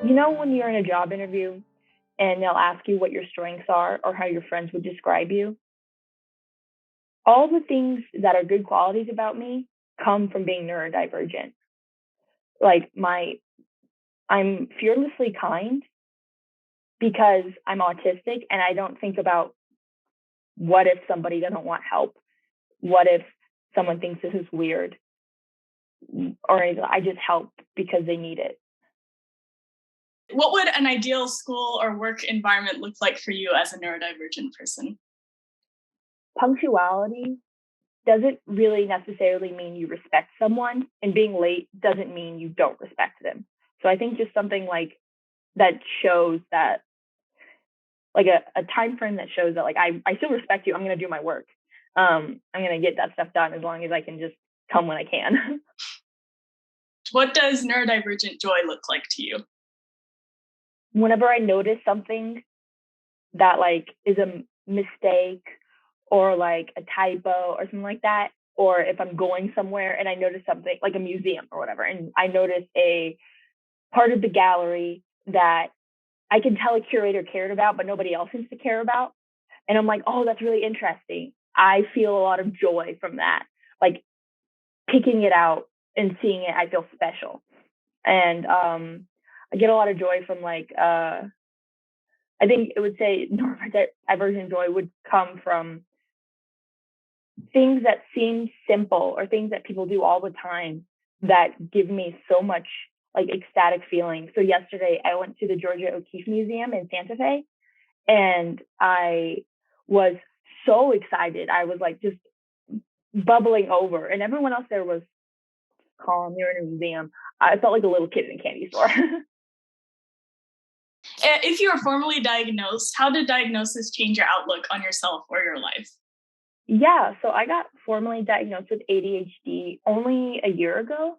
When you're in a job interview and they'll ask you what your strengths are or how your friends would describe you, all the things that are good qualities about me come from being neurodivergent. Like I'm fearlessly kind because I'm autistic and I don't think about what if somebody doesn't want help? What if someone thinks this is weird? Or I just help because they need it. What would an ideal school or work environment look like for you as a neurodivergent person? Punctuality doesn't really necessarily mean you respect someone, and being late doesn't mean you don't respect them. So I think just something like that shows that, like a time frame that shows that, like, I still respect you. I'm going to do my work. I'm going to get that stuff done as long as I can just come when I can. What does neurodivergent joy look like to you? Whenever I notice something that like is a mistake or like a typo or something like that, or if I'm going somewhere and I notice something like a museum or whatever, and I notice a part of the gallery that I can tell a curator cared about, but nobody else seems to care about. And I'm like, oh, that's really interesting. I feel a lot of joy from that. Like picking it out and seeing it, I feel special. And I get a lot of joy from like, I think it would say neurodivergent joy would come from things that seem simple or things that people do all the time that give me so much like ecstatic feeling. So yesterday I went to the Georgia O'Keeffe Museum in Santa Fe and I was so excited. I was like just bubbling over and everyone else there was calm. You're in a museum. I felt like a little kid in a candy store. If you were formally diagnosed, how did diagnosis change your outlook on yourself or your life? Yeah, so I got formally diagnosed with ADHD only a year ago.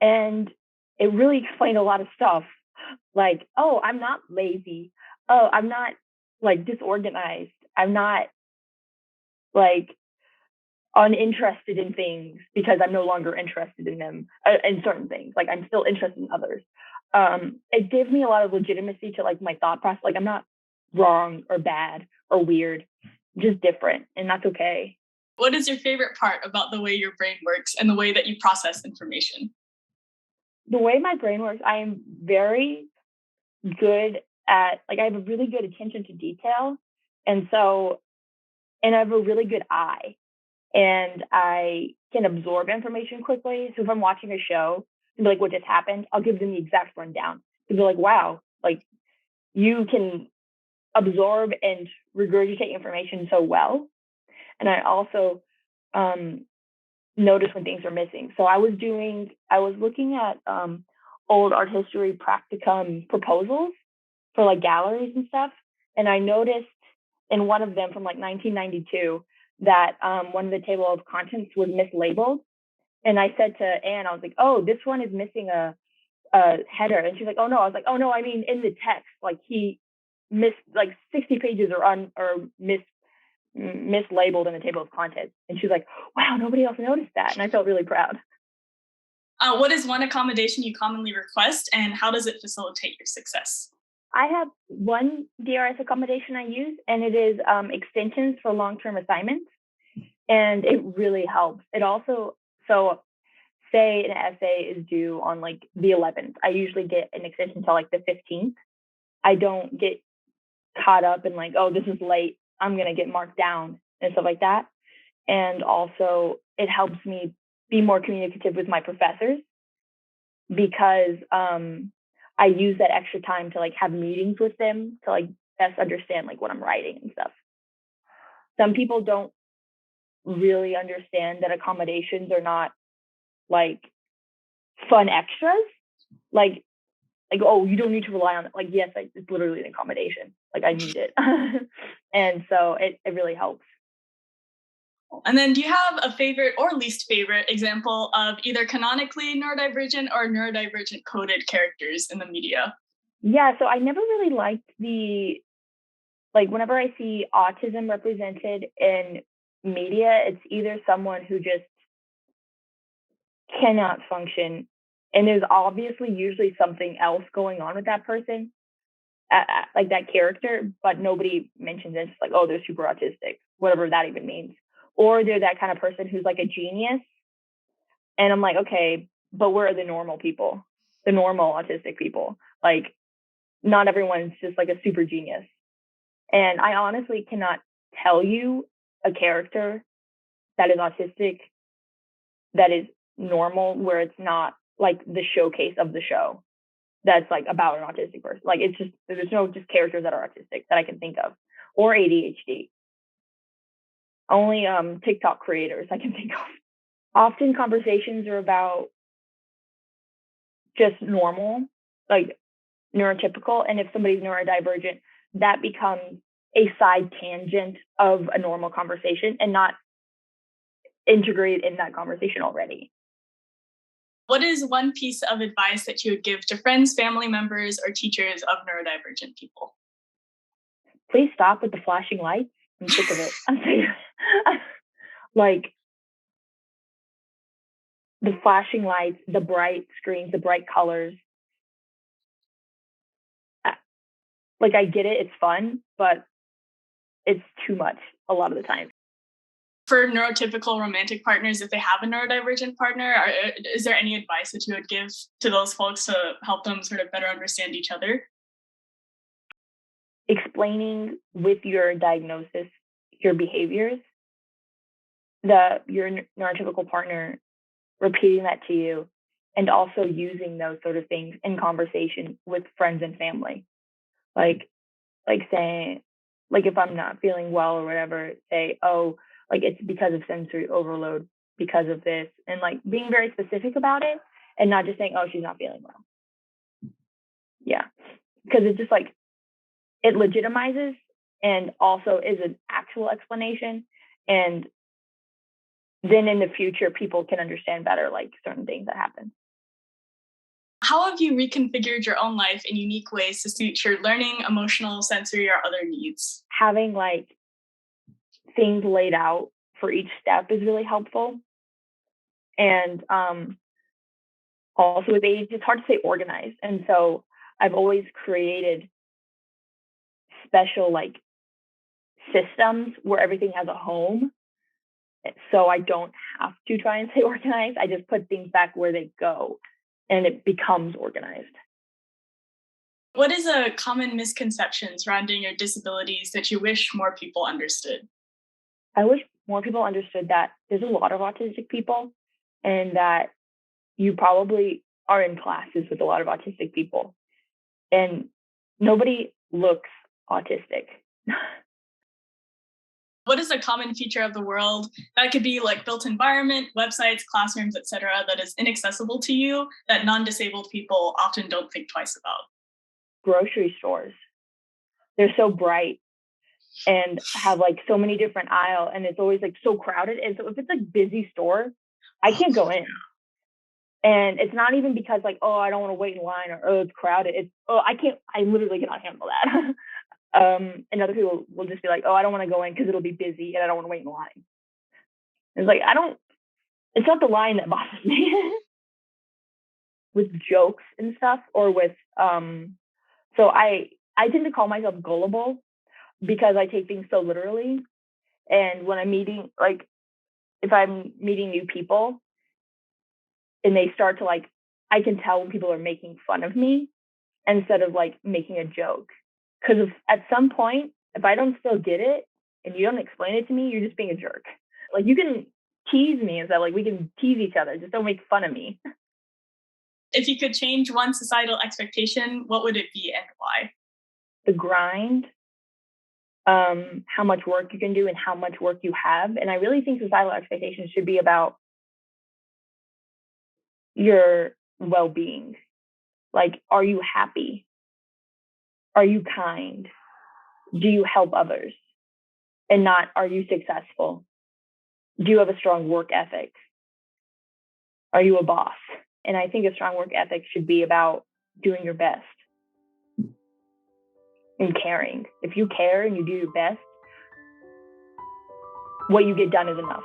And it really explained a lot of stuff. Like, oh, I'm not lazy. Oh, I'm not like disorganized. I'm not like uninterested in things because I'm no longer interested in them in certain things. Like I'm still interested in others. It gave me a lot of legitimacy to like my thought process. Like I'm not wrong or bad or weird, just different, and that's okay. What is your favorite part about the way your brain works and the way that you process information? The way my brain works, I am very good at like I have a really good attention to detail. And so and I have a really good eye and I can absorb information quickly. So if I'm watching a show and be like what just happened, I'll give them the exact rundown. To be like, wow, like you can absorb and regurgitate information so well. And I also um notice when things are missing. So I was looking at old art history practicum proposals for like galleries and stuff. And I noticed in one of them from like 1992 that one of the table of contents was mislabeled. And I said to Anne, I was like, oh, this one is missing a header. And she's like, oh no. I was like, oh no, I mean in the text, like he missed like 60 pages mislabeled in the table of contents. And she's like, wow, nobody else noticed that. And I felt really proud. What is one accommodation you commonly request, and how does it facilitate your success? I have one DRS accommodation I use, and it is extensions for long-term assignments, and it really helps. It also, so say an essay is due on like the 11th, I usually get an extension until like the 15th. I don't get caught up in like, oh, this is late, I'm gonna get marked down and stuff like that. And also, it helps me be more communicative with my professors because I use that extra time to like have meetings with them to like best understand like what I'm writing and stuff. Some people don't really understand that accommodations are not like fun extras. Like oh, you don't need to rely on it. Like yes, it's literally an accommodation. Like I need it, and so it really helps. And then do you have a favorite or least favorite example of either canonically neurodivergent or neurodivergent coded characters in the media? Yeah, so I never really liked the like whenever I see autism represented in media, it's either someone who just cannot function And there's obviously usually something else going on with that person, like that character, but nobody mentions it. It's like, oh, they're super autistic, whatever that even means. Or they're that kind of person who's like a genius. And I'm like, okay, but where are the normal people, the normal autistic people? Like, not everyone's just like a super genius. And I honestly cannot tell you a character that is autistic that is normal where it's not like the showcase of the show that's like about an autistic person. Like, it's just, there's no just characters that are autistic that I can think of, or ADHD. Only TikTok creators I can think of. Often conversations are about just normal, like neurotypical. And if somebody's neurodivergent, that becomes a side tangent of a normal conversation and not integrated in that conversation already. What is one piece of advice that you would give to friends, family members, or teachers of neurodivergent people? Please stop with the flashing lights. I'm sick of it. I'm sick of it. Like, the flashing lights, the bright screens, the bright colors. Like, I get it, it's fun, but it's too much a lot of the time. For neurotypical romantic partners, if they have a neurodivergent partner, is there any advice that you would give to those folks to help them sort of better understand each other? Explaining with your diagnosis your behaviors, your neurotypical partner repeating that to you, and also using those sort of things in conversation with friends and family. Like saying, like, if I'm not feeling well or whatever, say, oh, like, it's because of sensory overload, because of this, and like being very specific about it, and not just saying, oh, she's not feeling well. Yeah, because it's just like, it legitimizes and also is an actual explanation. And then in the future, people can understand better, like, certain things that happen. How have you reconfigured your own life in unique ways to suit your learning, emotional, sensory, or other needs? Having like things laid out for each step is really helpful. And also with age, it's hard to say organized. And so I've always created special like systems where everything has a home. So I don't have to try and stay organized. I just put things back where they go and it becomes organized. What is a common misconception surrounding your disabilities that you wish more people understood? I wish more people understood that there's a lot of autistic people and that you probably are in classes with a lot of autistic people and nobody looks autistic. What is a common feature of the world that could be like built environment, websites, classrooms, etc., that is inaccessible to you that non-disabled people often don't think twice about? Grocery stores, they're so bright and have like so many different aisles, and it's always like so crowded. And so if it's like busy store, I can't go in. And it's not even because like, oh, I don't want to wait in line, or oh, it's crowded. It's, oh, I literally cannot handle that. And other people will just be like, oh, I don't want to go in because it'll be busy and I don't want to wait in line. It's like, it's not the line that bothers me. With jokes and stuff, or with so I tend to call myself gullible because I take things so literally. And when I'm meeting, like, if I'm meeting new people and they start to like, I can tell when people are making fun of me instead of like making a joke. Because at some point, if I don't still get it and you don't explain it to me, you're just being a jerk. Like, you can tease me and that, like, we can tease each other, just don't make fun of me. If you could change one societal expectation, what would it be and why? The grind, how much work you can do and how much work you have. And I really think societal expectations should be about your well-being. Like, are you happy? Are you kind? Do you help others? And not, are you successful? Do you have a strong work ethic? Are you a boss? And I think a strong work ethic should be about doing your best and caring. If you care and you do your best, what you get done is enough.